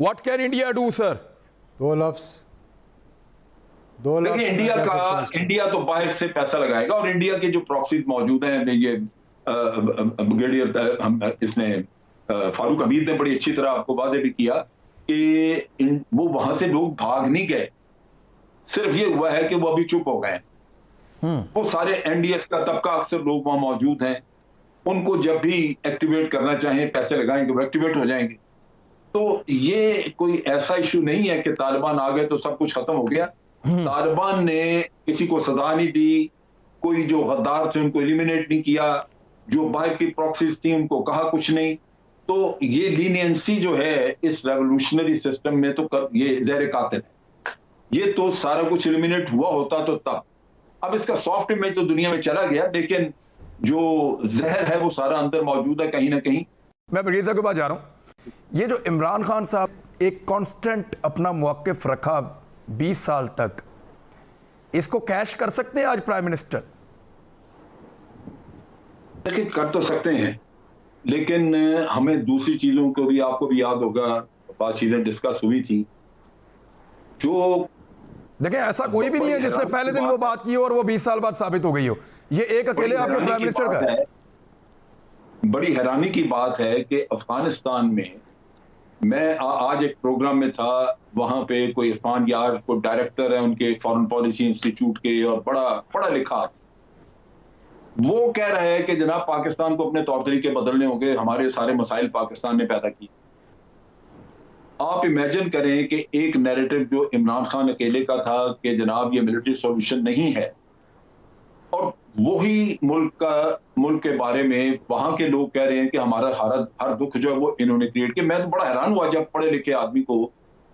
What can India do sir? दो लफ्ज देखिए, इंडिया तो बाहर से पैसा लगाएगा और इंडिया के जो प्रॉक्सीज मौजूद हैं, ये ब्रिगेडियर इसने फारूक हमीद ने बड़ी अच्छी तरह आपको वाज़ेह भी किया कि वो वहां से लोग भाग नहीं गए, सिर्फ ये हुआ है कि वो अभी चुप हो गए। वो सारे एनडीएस का तबका अक्सर लोग वहां मौजूद हैं, उनको जब भी एक्टिवेट करना चाहें पैसे लगाएंगे वो एक्टिवेट हो जाएंगे। तो ये कोई ऐसा इशू नहीं है कि तालिबान आ गए तो सब कुछ खत्म हो गया। तालिबान ने किसी को सजा नहीं दी, कोई जो गद्दार थे उनको एलिमिनेट नहीं किया, जो बाहर की प्रॉक्सीज थी उनको कहा कुछ नहीं। तो ये लीनियंसी जो है इस रेवोल्यूशनरी सिस्टम में तो ये ज़हर कातिल है। ये तो सारा कुछ एलिमिनेट हुआ होता तो तब। अब इसका सॉफ्ट इमेज तो दुनिया में चला गया, लेकिन जो जहर है वो सारा अंदर मौजूद है कहीं ना कहीं। मैं ब्रिगेडियर साहब के पास जा रहा हूं। ये जो इमरान खान साहब एक कांस्टेंट अपना मौक़िफ़ रखा 20 साल तक, इसको कैश कर सकते हैं आज प्राइम मिनिस्टर? देखिए, कर तो सकते हैं, लेकिन हमें दूसरी चीजों को भी, आपको भी याद होगा, बात चीजें डिस्कस हुई थी। जो देखिए, ऐसा कोई भी नहीं है जिसने पहले दिन वो बात की हो और वो 20 साल बाद साबित हो गई हो। ये एक अकेले आपके प्राइम मिनिस्टर का है। बड़ी हैरानी की बात है कि अफगानिस्तान में मैं आज एक प्रोग्राम में था, वहां पे कोई इरफान यार को डायरेक्टर है उनके फॉरेन पॉलिसी इंस्टीट्यूट के और बड़ा पढ़ा लिखा, वो कह रहा है कि जनाब पाकिस्तान को अपने तौर तरीके बदलने होंगे, हमारे सारे मसाइल पाकिस्तान ने पैदा किए। आप इमेजिन करें कि एक नैरेटिव जो इमरान खान अकेले का था कि जनाब ये मिलिट्री सॉल्यूशन नहीं है, और वही मुल्क के बारे में वहां के लोग कह रहे हैं कि हमारा हर दुख जो है वो इन्होंने क्रिएट किया। मैं तो बड़ा हैरान हुआ जब पढ़े लिखे आदमी को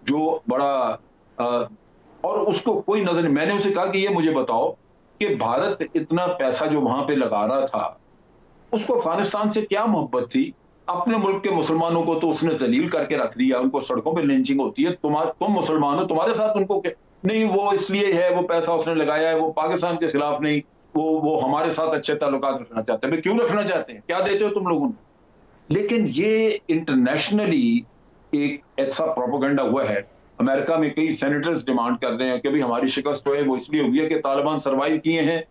जो बड़ा और उसको कोई नजर नहीं। मैंने उसे कहा कि ये मुझे बताओ कि भारत इतना पैसा जो वहां पे लगा रहा था, उसको अफगानिस्तान से क्या मोहब्बत थी? अपने मुल्क के मुसलमानों को तो उसने जलील करके रख दिया, उनको सड़कों पे लिंचिंग होती है। तुम मुसलमान हो, तुम्हारे साथ उनको नहीं, वो इसलिए है, वो पैसा उसने लगाया है, वो पाकिस्तान के खिलाफ नहीं, वो हमारे साथ अच्छे ताल्लुकात रखना चाहते हैं। क्यों रखना चाहते हैं? क्या देते हो तुम लोगों ने? लेकिन ये इंटरनेशनली एक ऐसा प्रोपेगेंडा हुआ है। अमेरिका में कई सेनेटर्स डिमांड कर रहे हैं कि भाई हमारी शिकस्त जो है वो इसलिए हुई है कि तालिबान सर्वाइव किए हैं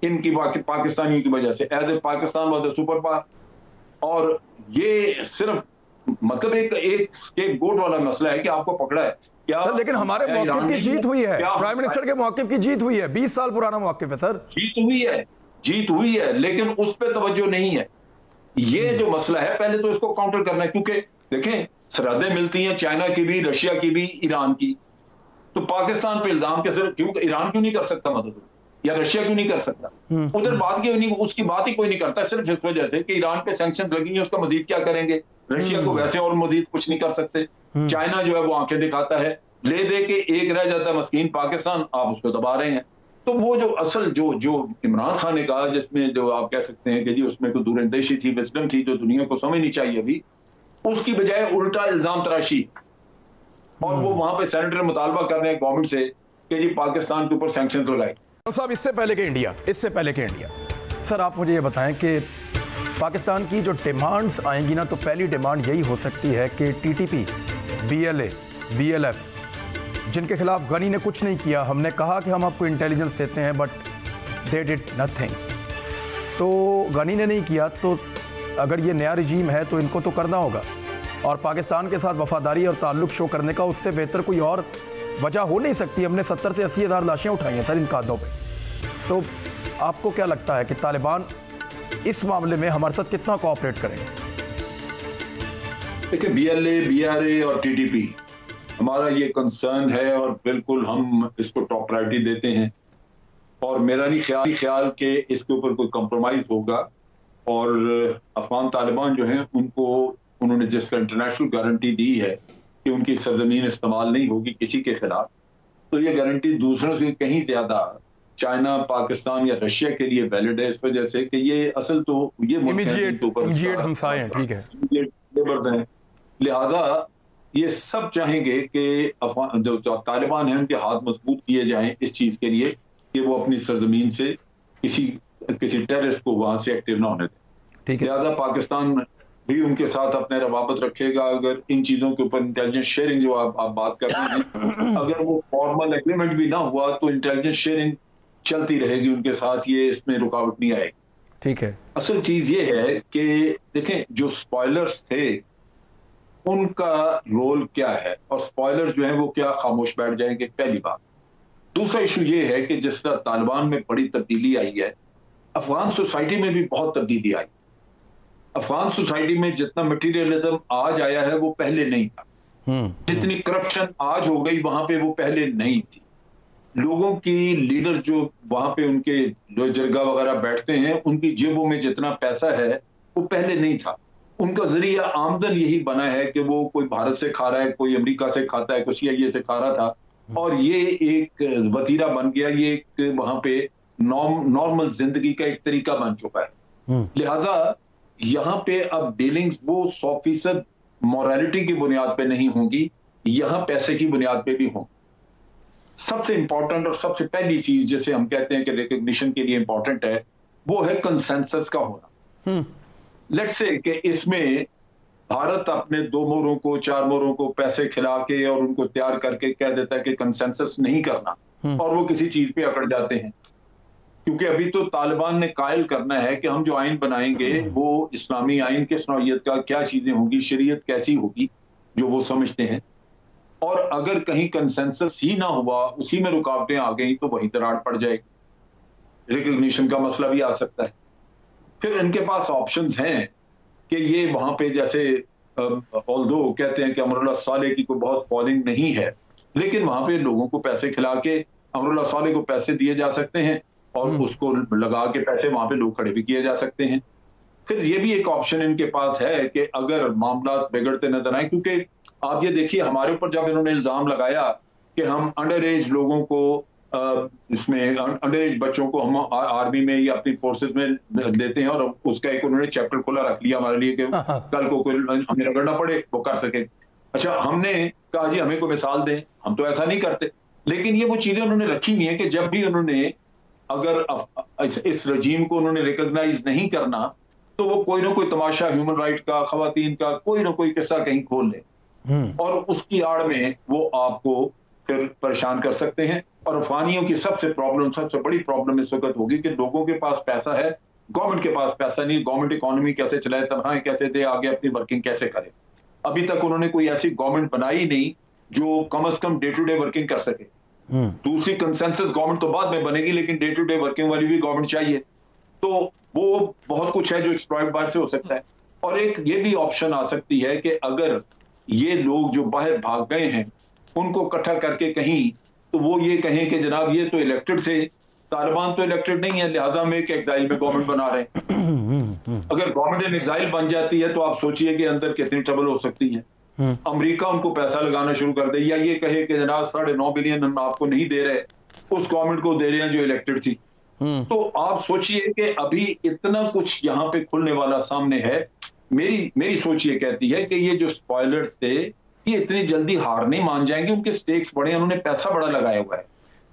इनकी पाकिस्तानियों की वजह से, as a Pakistan was the super power. और ये सिर्फ मतलब एक स्केपगोट वाला मसला है कि आपको पकड़ा है क्या सर, लेकिन हमारे मौक़िफ़ की जीत हुई है, प्राइम मिनिस्टर के मौक़िफ़ की जीत हुई है। 20 साल पुराना मौक़िफ़ है सर। जीत हुई है, लेकिन उस पर तवज्जो नहीं है। ये जो मसला है, पहले तो इसको काउंटर करना है, क्योंकि देखें सरहदें मिलती हैं चाइना की भी, रशिया की भी, ईरान की। तो पाकिस्तान पे इल्जाम कैसे, क्यों ईरान क्यों नहीं कर सकता मदद, या रशिया क्यों नहीं कर सकता? उधर बात की नहीं, उसकी बात ही कोई नहीं करता, सिर्फ इस वजह से कि ईरान पे सैंक्शन लगेंगे, उसका मजीद क्या करेंगे? रशिया को वैसे और मजीद कुछ नहीं कर सकते। चाइना जो है वो आंखें दिखाता है, ले दे के एक रह जाता है मस्कीन पाकिस्तान, आप उसको दबा रहे हैं। तो वो जो असल जो इमरान खान ने कहा, जिसमें जो आप कह सकते हैं कि जी उसमें कोई दूरंदेशी थी, विजडम थी, जो दुनिया को समझनी चाहिए अभी, उसकी बजाय उल्टा इल्जाम तराशी। और वो वहां पे सेनेटर मुतालबा कर रहे हैं गवर्नमेंट से कि जी पाकिस्तान के ऊपर सैंक्शंस लगाए। साहब, इससे पहले के इंडिया सर, आप मुझे ये बताएं कि पाकिस्तान की जो डिमांड्स आएंगी ना, तो पहली डिमांड यही हो सकती है कि टीटीपी, बीएलए, बीएलएफ, जिनके खिलाफ गनी ने कुछ नहीं किया, हमने कहा कि हम आपको इंटेलिजेंस देते हैं, बट दे डिड नथिंग। तो गनी ने नहीं किया, तो अगर ये नया रिजीम है तो इनको तो करना होगा, और पाकिस्तान के साथ वफादारी और ताल्लुक़ शो करने का उससे बेहतर कोई और वजह हो नहीं सकती। हमने 70 से 80 हज़ार लाशें उठाई हैं सर इन कादों पे। तो आपको क्या लगता है कि तालिबान इस मामले में हमारे साथ कितना कोऑपरेट करेंगे? देखिए, बीएलए, बीआरए और टीटीपी हमारा ये कंसर्न है और बिल्कुल हम इसको टॉप प्रायोरिटी देते हैं। और मेरा नहीं ख्याल कि इसके ऊपर कोई कंप्रोमाइज होगा। और अफगान तालिबान जो हैं उन्होंने जिस इंटरनेशनल गारंटी दी है कि उनकी सरजमीन इस्तेमाल नहीं होगी किसी के खिलाफ, तो ये गारंटी दूसरों से कहीं ज्यादा चाइना, पाकिस्तान या रशिया के लिए वैलिड है, इस वजह से कि ये असल तो ये इमीडिएट हमसाए हैं, ठीक है। लिहाजा ये सब चाहेंगे कि जो तालिबान हैं उनके हाथ मजबूत किए जाएं इस चीज के लिए कि वो अपनी सरजमीन से किसी टेररिस्ट को वहां से एक्टिव ना होने दें। ठीक है। लिहाजा पाकिस्तान भी उनके साथ अपने रवाबत रखेगा। अगर इन चीजों के ऊपर इंटेलिजेंस शेयरिंग जो आप बात कर रहे हैं, अगर वो फॉर्मल एग्रीमेंट भी ना हुआ तो इंटेलिजेंस शेयरिंग चलती रहेगी उनके साथ, ये इसमें रुकावट नहीं आएगी। ठीक है। असल चीज ये है कि देखें, जो स्पॉयलर्स थे उनका रोल क्या है, और स्पॉयलर जो है वो क्या खामोश बैठ जाएंगे, पहली बात। दूसरा इशू ये है कि जिस तरह तालिबान में बड़ी तब्दीली आई है, अफगान सोसाइटी में भी बहुत तब्दीली आई। अफगान सोसाइटी में जितना मटीरियलिज्म आज आया है वो पहले नहीं था। जितनी करप्शन आज हो गई वहां पे वो पहले नहीं थी। लोगों की लीडर जो वहां पे उनके जो जरगा वगैरह बैठते हैं, उनकी जेबों में जितना पैसा है वो पहले नहीं था। उनका जरिया आमदन यही बना है कि वो कोई भारत से खा रहा है, कोई अमेरिका से खाता है, कोई CIA से खा रहा था, और ये एक वतीरा बन गया, ये एक वहां पे नॉर्मल जिंदगी का एक तरीका बन चुका है। लिहाजा यहाँ पे अब डीलिंग्स वो 100% मॉरलिटी की बुनियाद पे नहीं होंगी, यहाँ पैसे की बुनियाद पे भी होंगी। सबसे इंपॉर्टेंट और सबसे पहली चीज जैसे हम कहते हैं कि रिकग्निशन के लिए इंपॉर्टेंट है, वो है कंसेंसस का होना। लेट्स से कि इसमें भारत अपने 2 मोरों को 4 मोरों को पैसे खिला के और उनको तैयार करके कह देता है कि कंसेंसस नहीं करना, और वो किसी चीज पे अकड़ जाते हैं। क्योंकि अभी तो तालिबान ने कायल करना है कि हम जो आइन बनाएंगे वो इस्लामी आइन किस नौइयत का, क्या चीजें होंगी, शरीयत कैसी होगी, जो वो समझते हैं। और अगर कहीं कंसेंसस ही ना हुआ, उसी में रुकावटें आ गई, तो वही दरार पड़ जाएगी। रिकग्निशन का मसला भी आ सकता है। फिर इनके पास ऑप्शंस हैं कि ये वहां पे जैसे ऑल्दो कहते हैं कि अमरुल्लाह सालेह की कोई बहुत फॉलोइंग नहीं है, लेकिन वहां पे लोगों को पैसे खिला के अमरुल्लाह सालेह को पैसे दिए जा सकते हैं, और उसको लगा के पैसे वहां पे लोग खड़े भी किए जा सकते हैं। फिर ये भी एक ऑप्शन इनके पास है कि अगर मामला बिगड़ते नजर आए, क्योंकि आप ये देखिए हमारे ऊपर जब इन्होंने इल्जाम लगाया कि हम अंडर एज लोगों को इसमें अंडर एज बच्चों को हम आर्मी में या अपनी फोर्सेस में देते हैं, और उसका एक उन्होंने चैप्टर खुला रख लिया हमारे लिए कि कल को कोई हमें रगड़ना पड़े वो कर सके। अच्छा, हमने कहा जी हमें कोई मिसाल दें, हम तो ऐसा नहीं करते। लेकिन ये वो चीजें उन्होंने रखी हुई है कि जब भी उन्होंने अगर इस रजीम को उन्होंने रिकॉग्नाइज नहीं करना, तो वो कोई ना कोई तमाशा ह्यूमन राइट का, खवातीन का कोई ना कोई किस्सा कहीं खोल ले, और उसकी आड़ में वो आपको फिर परेशान कर सकते हैं। और अफगानियों की सबसे बड़ी प्रॉब्लम इस वक्त होगी कि लोगों के पास पैसा है, गवर्नमेंट के पास पैसा नहीं। गवर्नमेंट इकोनॉमी कैसे चलाए, तनख्वाहें कैसे दे, आगे अपनी वर्किंग कैसे करे। अभी तक उन्होंने कोई ऐसी गवर्नमेंट बनाई नहीं जो कम से कम डे टू डे वर्किंग कर सके। दूसरी कंसेंसस गवर्नमेंट तो बाद में बनेगी, लेकिन डे टू डे वर्किंग वाली भी गवर्नमेंट चाहिए। तो वो बहुत कुछ है जो एक्सप्लॉइट बाहर से हो सकता है। और एक ये भी ऑप्शन आ सकती है कि अगर ये लोग जो बाहर भाग गए हैं उनको इकट्ठा करके कहीं, तो वो ये कहें कि जनाब ये तो इलेक्टेड थे, तालिबान तो इलेक्टेड नहीं है, लिहाजा हम एक एग्जाइल में गवर्नमेंट बना रहे हैं। अगर गवर्नमेंट इन एग्जाइल बन जाती है तो आप सोचिए कि अंदर कितनी ट्रबल हो सकती है। अमेरिका उनको पैसा लगाना शुरू कर दे, या ये कहे कि जनाब 9.5 बिलियन हम आपको नहीं दे रहे, उस गवर्नमेंट को दे रहे हैं जो इलेक्टेड थी। तो आप सोचिए कि अभी इतना कुछ यहाँ पे खुलने वाला सामने है। मेरी सोच ये कहती है कि ये जो स्पॉयलर्स थे ये इतनी जल्दी हार नहीं मान जाएंगे, उनके स्टेक्स बड़े हैं, उन्होंने पैसा बड़ा लगाया हुआ है।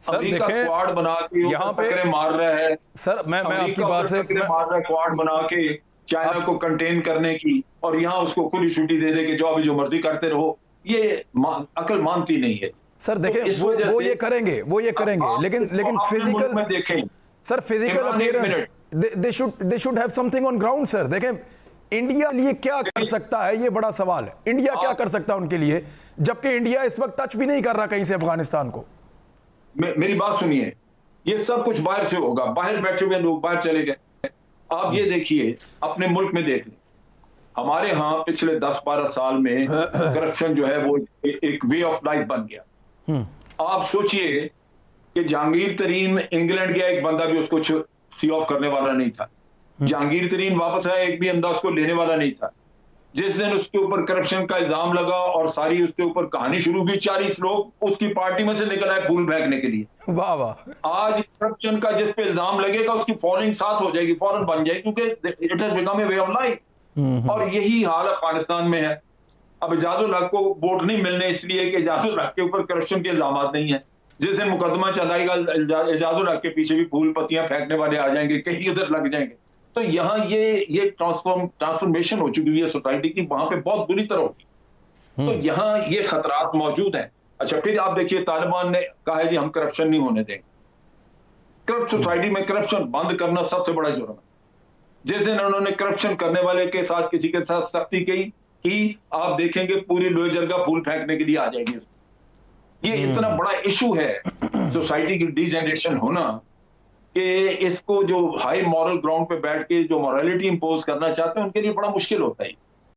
अमेरिका क्वाड बना के यहाँ पे मार रहा है। सर मैं आपकी बात से मार रहा है क्वाड बना के चाइना को कंटेन करने की, और यहाँ उसको खुली छुट्टी दे दे के जो अभी जो मर्जी करते रहो, ये अकल मानती नहीं है। सर देखें वो ये करेंगे, लेकिन फिजिकल में देखें sir, physical appearance they should have something on ground. Sir देखें इंडिया लिए क्या कर सकता है, ये बड़ा सवाल है। इंडिया क्या कर सकता है उनके लिए, जबकि इंडिया इस वक्त टच भी नहीं कर रहा कहीं से अफगानिस्तान को। मेरी बात सुनिए, ये सब कुछ बाहर से होगा, बाहर बैठे हुए लोग बाहर चले गए। आप ये देखिए अपने मुल्क में देख लें, हमारे यहाँ पिछले 10-12 साल में करप्शन जो है वो एक वे ऑफ लाइफ बन गया। आप सोचिए कि जहांगीर तरीन इंग्लैंड गया, एक बंदा भी उसको सी ऑफ करने वाला नहीं था। जहांगीर तरीन वापस आया, एक भी अंदाज को लेने वाला नहीं था। जिस दिन उसके ऊपर करप्शन का इल्जाम लगा और सारी उसके ऊपर कहानी शुरू हुई, 40 लोग उसकी पार्टी में से निकल आए फूल फेंकने के लिए। वाह वाह। आज करप्शन का जिस पे इल्जाम लगेगा उसकी फॉलोइंग साथ हो जाएगी, फौरन बन जाएगी, क्योंकि it has become a way of life. और यही हाल अफगानिस्तान में है। अब इजाजुल हक को वोट नहीं मिलने इसलिए कि इजाजुल हक के ऊपर करप्शन के इल्जाम नहीं है। जिस दिन मुकदमा चलाएगा इजाजुल हक के पीछे भी फूल पत्तियां फेंकने वाले आ जाएंगे, कहीं उधर लग जाएंगे। तो यहाँ ये ट्रांसफॉर्मेशन हो चुकी है सोसाइटी की, वहां पे बहुत बुरी तरह होगी। तो यहाँ ये खतरात मौजूद हैं। अच्छा, फिर आप देखिए तालिबान ने कहा है कि हम करप्शन नहीं होने देंगे। करप्ट सोसाइटी में करप्शन बंद करना सबसे बड़ा जुर्म है। जिस दिन उन्होंने करप्शन करने वाले के साथ किसी के साथ सख्ती की, आप देखेंगे पूरी लोहे जरगा फूल फेंकने के लिए आ जाएगी। ये इतना बड़ा इशू है सोसाइटी की डिजेनरेशन होना कि इसको जो हाई मॉरल ग्राउंड पे बैठ के जो मॉरलिटी इंपोज करना चाहते हैं उनके लिए बड़ा मुश्किल होता है।